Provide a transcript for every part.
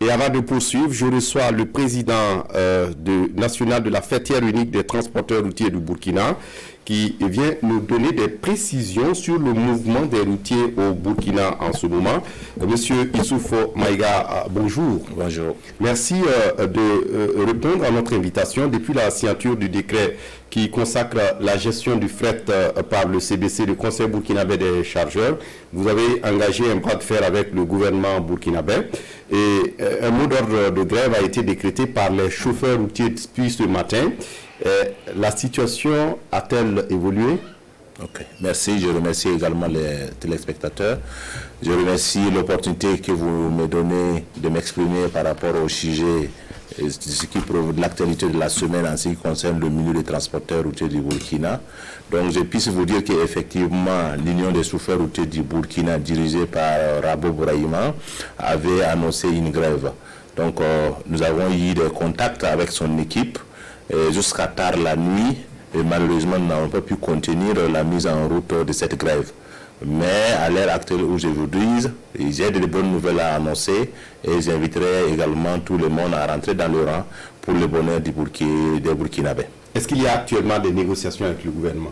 Et avant de poursuivre, je reçois le président national de la fêtière unique des transporteurs routiers du Burkina qui vient nous donner des précisions sur le mouvement des routiers au Burkina en ce moment. Monsieur Issoufou Maïga, bonjour. Bonjour. Merci de répondre à notre invitation. Depuis la signature du décret qui consacre la gestion du fret par le CBC, le Conseil burkinabé des chargeurs, vous avez engagé un bras de fer avec le gouvernement burkinabé et un mot d'ordre de grève a été décrété par les chauffeurs routiers depuis ce matin. La situation a-t-elle évolué? Ok, merci. Je remercie également les téléspectateurs. Je remercie l'opportunité que vous me donnez de m'exprimer par rapport au sujet de l'actualité de la semaine en ce qui concerne le milieu des transporteurs routiers du Burkina. Donc je puisse vous dire qu'effectivement l'Union des chauffeurs routiers du Burkina dirigée par Rabo Bourahima avait annoncé une grève. Donc nous avons eu des contacts avec son équipe jusqu'à tard la nuit et malheureusement nous n'avons pas pu contenir la mise en route de cette grève. Mais à l'heure actuelle où je vous dis, j'ai de bonnes nouvelles à annoncer et j'inviterai également tout le monde à rentrer dans le rang pour le bonheur des Burkinabés. Est-ce qu'il y a actuellement des négociations avec le gouvernement?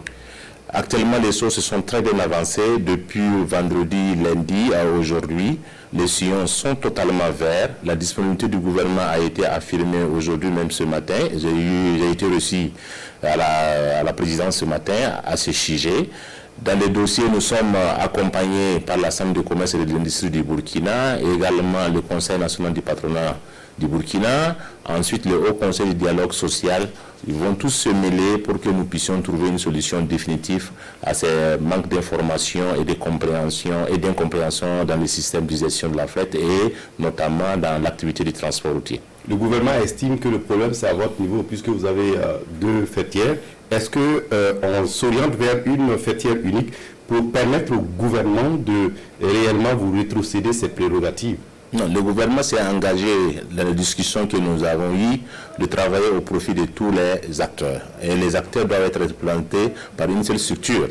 Actuellement, les choses se sont très bien avancées. Depuis vendredi, lundi à aujourd'hui, les sillons sont totalement verts. La disponibilité du gouvernement a été affirmée aujourd'hui, même ce matin. J'ai été reçu à la présidence ce matin à ce sujet. Dans les dossiers, nous sommes accompagnés par la Chambre de commerce et de l'industrie du Burkina, et également le Conseil national du patronat du Burkina, ensuite le Haut Conseil du dialogue social. Ils vont tous se mêler pour que nous puissions trouver une solution définitive à ces manques d'information et de compréhension et d'incompréhension dans le système de gestion de la fret et notamment dans l'activité du transport routier. Le gouvernement estime que le problème c'est à votre niveau puisque vous avez deux fêtières. Est-ce qu'on s'oriente vers une fêtière unique pour permettre au gouvernement de réellement vous rétrocéder ses prérogatives? Non, le gouvernement s'est engagé dans les discussions que nous avons eues de travailler au profit de tous les acteurs. Et les acteurs doivent être représentés par une seule structure.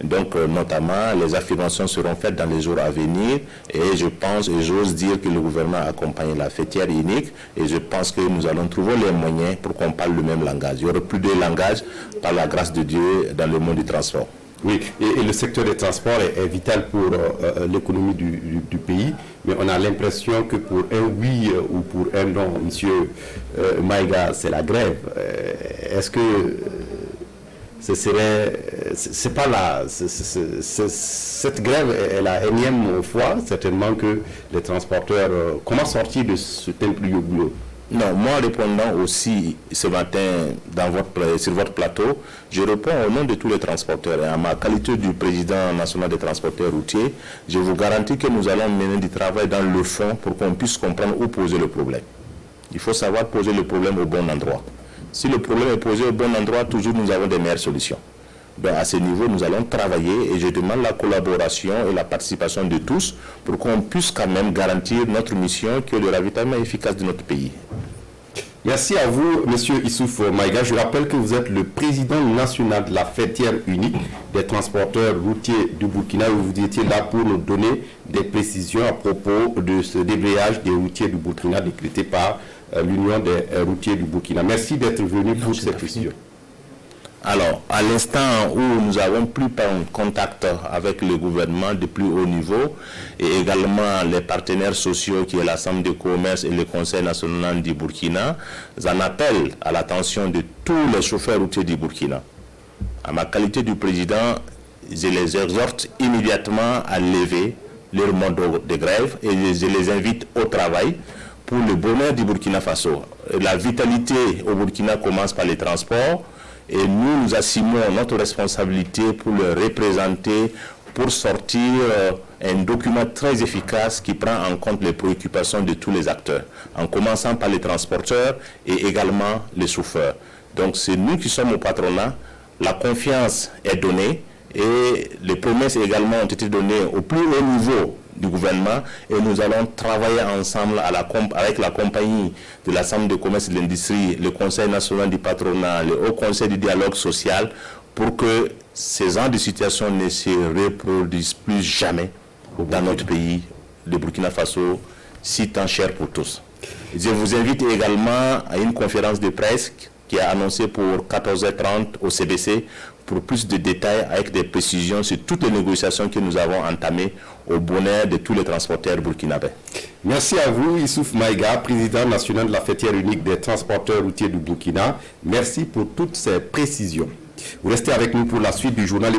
Donc, notamment, les affirmations seront faites dans les jours à venir. Et je pense et j'ose dire que le gouvernement accompagne la fêtière unique. Et je pense que nous allons trouver les moyens pour qu'on parle le même langage. Il y aura plus de langage, par la grâce de Dieu, dans le monde du transport. Oui, et le secteur des transports est vital pour l'économie du pays, mais on a l'impression que pour un oui ou pour un non, monsieur Maïga, c'est la grève. Est-ce que ce serait, c'est pas la, cette grève est la énième fois, certainement que les transporteurs, comment sortir de ce imbroglio boulot? Non, moi répondant aussi ce matin sur votre plateau, je réponds au nom de tous les transporteurs. Et en ma qualité du président national des transporteurs routiers, je vous garantis que nous allons mener du travail dans le fond pour qu'on puisse comprendre où poser le problème. Il faut savoir poser le problème au bon endroit. Si le problème est posé au bon endroit, toujours nous avons des meilleures solutions. Donc à ce niveau, nous allons travailler et je demande la collaboration et la participation de tous pour qu'on puisse quand même garantir notre mission qui est le ravitaillement efficace de notre pays. Merci à vous, monsieur Issoufou Maïga. Je rappelle que vous êtes le président national de la fêtière unique des transporteurs routiers du Burkina. Vous étiez là pour nous donner des précisions à propos de ce débrayage des routiers du Burkina décrété par l'Union des routiers du Burkina. Merci d'être venu pour ces précisions. Alors, à l'instant où nous avons pris contact avec le gouvernement de plus haut niveau et également les partenaires sociaux qui est la Chambre de commerce et le Conseil national du Burkina, j'en appelle à l'attention de tous les chauffeurs routiers du Burkina. À ma qualité de président, je les exhorte immédiatement à lever leur mode de grève et je les invite au travail pour le bonheur du Burkina Faso. La vitalité au Burkina commence par les transports. Et nous assumons notre responsabilité pour le représenter, pour sortir un document très efficace qui prend en compte les préoccupations de tous les acteurs, en commençant par les transporteurs et également les chauffeurs. Donc c'est nous qui sommes au patronat, la confiance est donnée et les promesses également ont été données au plus haut niveau du gouvernement et nous allons travailler ensemble avec la compagnie de la Chambre de commerce et de l'industrie, le Conseil national du patronat, le Haut Conseil du dialogue social pour que ces genres de situations ne se reproduisent plus jamais dans notre pays, le Burkina Faso, si tant cher pour tous. Je vous invite également à une conférence de presse qui est annoncée pour 14h30 au CBC pour plus de détails avec des précisions sur toutes les négociations que nous avons entamées au bonheur de tous les transporteurs burkinabés. Merci à vous, Issouf Maïga, président national de la fêtière unique des transporteurs routiers du Burkina. Merci pour toutes ces précisions. Vous restez avec nous pour la suite du journal.